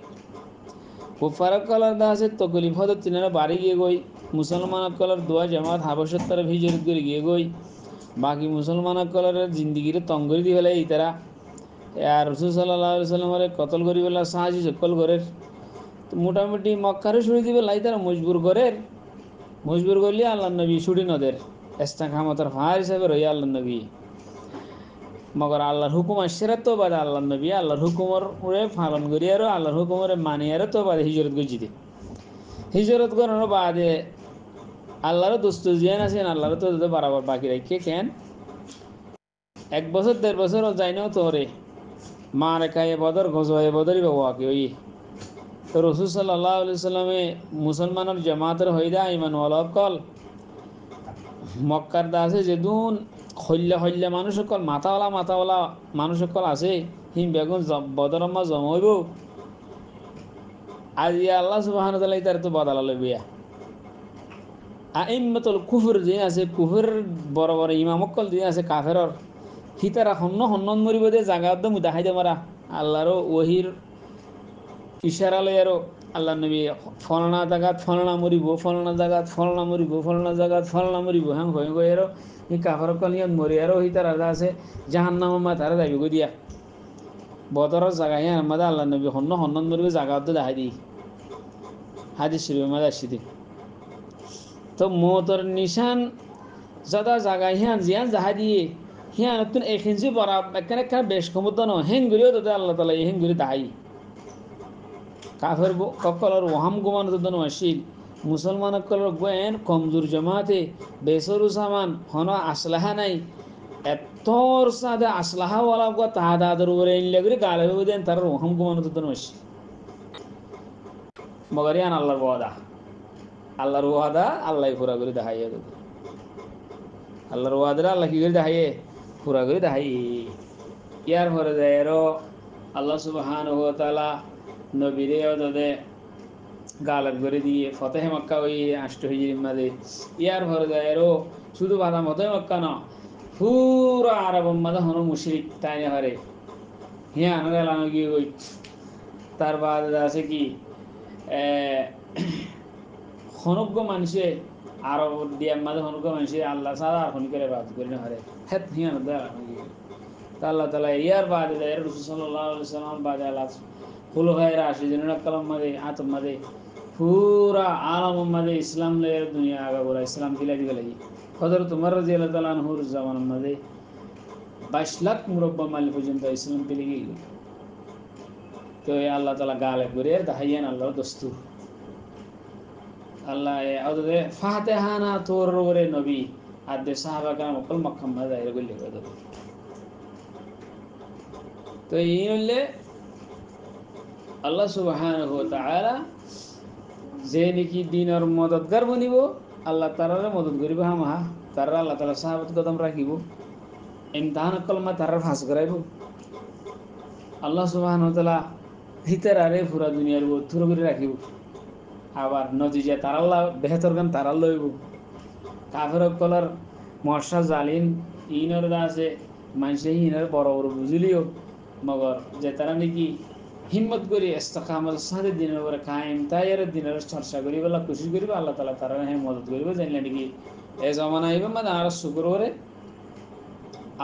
কুফারক কলার দা আছে তকলিফ হতো তিনারা বাড়ি গিয়ে গই মুসলমান কলার দোয়া জামাত হাবসের তারা হিজরত করে গিয়ে গই বাকি মুসলমান কলারের জিন্দিগির তঙ্গরি দিয়ে ফেলে তারা আর রসুল সাল্লাহ সাল্লামের কতল করি বেলা সাহায্য সকল করের তো মোটামুটি মক্কারে ছুড়ে দিবে লাই তারা মজবুর করলে আল্লাহ নবী ছুটি নদের এস্তা খামতার ফার হিসাবে রই আল্লাহ নবী মগর আল্লাহর হুকুম আসছে তো বাদে আল্লাহ নবী আল্লাহর হুকুমর পালন করি আর আল্লাহর হুকুমরে মানি আর তো বাদে হিজরত করছি দে হিজরত করার বাদে আল্লাহরও দোস্ত জিয়ান আছেন আল্লাহরও তো বরাবর বাকি রাখে কেন 1 বছর 1.5 বছর যাই নাও তোরে মা রেখায় বদর গজয়ে বদরই বাবাকে ওই তো রসুল সাল্লাহ সাল্লামে মুসলমানের জামাতের হইদা ইমান অলকল মক্কার দা আছে যেদুন হল্যা মানুষ সকল মাথাওয়ালা মানুষ সকল আছে হিম বেগুন বদরম্মা জমাইব আজি আল্লাহ সুবহানাহু ওয়া তাআলা তার তো বদলা লইবিয়া আইম্মাতুল কুফর যে আছে কুফর বড় বড় ইমামকল যে আছে কাফেরর হিতারা হন্ন মরিব দে জায়গা একদম দেখাই দে মারা আল্লাহরও ওহির ইশারা লই আরো আল্লাহ নবী ফলনা জায়গাত ফলনা মরিব ফলনা জায়গাত ফলনা মরিব ফলনা জায়গাত ফলনা মরিব হ্যাঁ হয়ে গই আরো ই কাফের কলিয়ান মরি আরো হিতারা আছে জাহান্নাম মা তারা যাইব গো দিয়া বদরের জায়গায় হ্যাঁ আমাদের আল্লাহ নবী হন্ন মরিব জায়গা তো দেখাই দিই হাদিস শরীফ আমাদের আসছি তো মতর নিশান যদা জায়গায় হ্যাঁ জিয়ান যাহা দিয়ে হ্যাঁ নতুন এখানছি বরা এখানে বেশ ক্ষমতা ন হেঙ্গুরিও তাদের আল্লাহ তালা এই হেঙ্গুরি তাহাই কাফের ককলর ওহাম গুমানো তো আসিল মুসলমান কলর গোয়েন কমজোর জমাতে বেসরু সামান হন আসলাহা নাই এতর সাদে আসলাহাওয়ালা গো তাহাদাদের উপরে ইনলে করে গালে দেন তার ওহাম গুমানো তো আসিল মগরিয়ান আল্লাহর ওয়াদা আল্লাহ পুরা করে দেখাইয়া দেবে আল্লাহর ওয়াদারা আল্লাহ কি করে দেখাইয়ে পুরা করে দেখাই ইয়ার পরে যায় এরও আল্লাহ সুবহানাহু ওয়া তাআলা নবীরে ওদের গালাত করে দিয়ে ফতেহে মক্কা ওই হিজরির মাঝে ইয়ার পরে যায় এরও শুধু বাদাম ফতেহে মক্কা না পুরা আরব মাঝে হনো মুশরিক তাই না হারে হ্যাঁ আনালানো গিয়ে ওই তার বাদ আছে কি হনজ্ঞ মানুষে আরব দিয়ার মাঝে হনজ্ঞ মানুষে আল্লাহ সারা আর করে বাদ করি না হারে হেত হিয়ান আল্লাহ তালা ইয়ার বাদে যায় রসুল সাল্লাল্লাহু আলাইহি সাল্লাম বাদে আল্লাহ ফুল হয় রাশিদিন কালাম মাঝে আতম মাঝে পুরা আলম মাঝে ইসলাম লের দুনিয়া আগা বলা ইসলাম দিলা দিবে লাগি হযরত উমর রাদিয়াল্লাহু তাআলা আনহুর জামানার মাঝে 22 লাখ মুরব্বা মালি পর্যন্ত ইসলাম পেলে গেল তো আল্লাহ তালা গালে করে দাহাইয়ান আল্লাহর দস্তুর আল্লাহ ওদের ফাতেহানা তোর ওরে নবী আর দে সাহাবা কালাম অকল মক্কা মাঝে আইরে গলি ওদের তো এই হলে আল্লাহ সুবহানাহু ওয়া তাআলা যে নাকি দিনের মদতগার বনিব আল্লাহ তাআলার মদত করিব হামা তারা আল্লাহ তাআলা সাহাবত কদম রাখিব ইমতিহান কলমা তারা ফাঁস করাইব আল্লাহ সুবহানাহু ওয়া তাআলা হিতারে পুরা দুনিয়ার বথুর করে রাখিব আবার নজিজা তারাল্লাহ বেহতর গান তারাল লইব কাফের কলার মর্ষা জালিন ইনর আছে মানুষে ইনর বড় বড় বুঝলিও মগর যে তারা নাকি হিম্মত করি ইস্তেকামত সাথে দিনের উপরে কায়েম তাই আর দিনের চর্চা করি বলা কোশিশ করিব আল্লাহ তাআলা তারা হ্যাঁ মদত করিব জানলে নাকি এই জমানা আইব মানে আর শুকর করে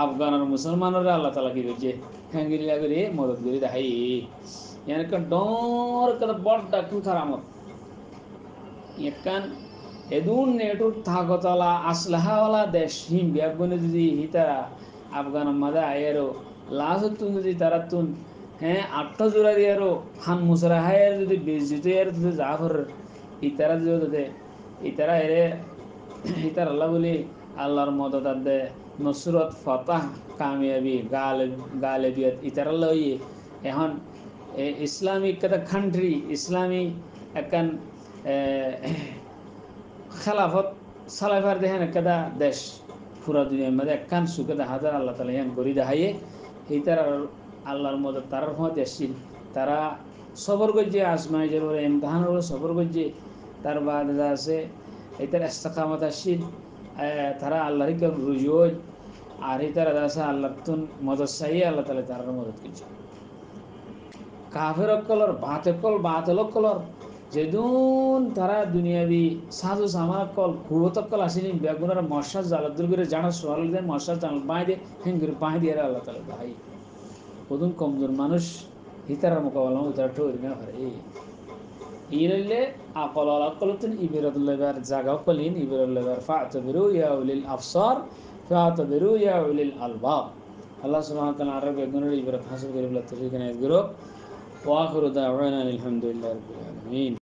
আফগানের মুসলমানরা আল্লাহ তাআলা কি করছে হ্যাঁ গিরিলা করে মদত করি দেখাই এনকা ডর kada বড় ডাকু খারামত একান এদুন নেটুর থাকতলা আসলাহাওয়ালা দেশ হিম ব্যাগনে যদি হিতারা আফগান মাদা আয়েরও লাজতুন যদি তারাতুন হ্যাঁ আটটা জোড়া দিয়ারও হান মুসরা হায়ের যদি বেজিত এর যদি জাফর ইতারা যদি ইতারা এরে ইতার আল্লাহ বলি আল্লাহর মদত দে নসরত ফতাহ কামিয়াবি গালেবিয়ত ইতার আল্লাহ এখন ইসলামিক একটা কান্ট্রি ইসলামী একান খেলাফত সালাইফার দেখেন একটা দেশ পুরা দুনিয়ার মধ্যে একখান সুখে হাজার আল্লাহ তালা ইয়ান করি দেখাইয়ে এই তার আল্লাহর মদত তারার হতে আসছিল তারা সবর করছে আসমাই যে ইমতিহানের সবর করছে তার বাদ আছে এটার ইস্তেকামত আসিল তারা আল্লাহর কেউ রুজুজ আর এটার আছে আল্লাহ তুন মদত চাই আল্লাহ তালা তার মদত করছে কাফের অকলর বাতেল অকলর যেদুন তারা দুনিয়াবি সাজু সামান কল কুয়ত অকল আসেনি বেগুনের মশা জালদুল করে জানা সোয়াল দেন মশা জাল বাঁই দিয়ে হেঙ্গুর বাঁই দিয়ে আল্লাহ তালা ভাই কদুন কমজোর মানুষ হিতার মোকাবেলা উতার ঠোর না পারে ইরলে আকল আকলতুন ইবিরাদুল্লাহর জায়গা কলিন ইবিরাদুল্লাহর ফাতবিরু ইয়া উলিল আবসার ফাতবিরু ইয়া উলিল আলবাব আল্লাহ সুবহানাহু ওয়া তাআলা আরবে গুণের ইবিরাত হাসিল করে বলা তৌফিক এনায়েত করুক ওয়া আখিরু দাওয়ানা আলহামদুলিল্লাহি রাব্বিল আলামিন।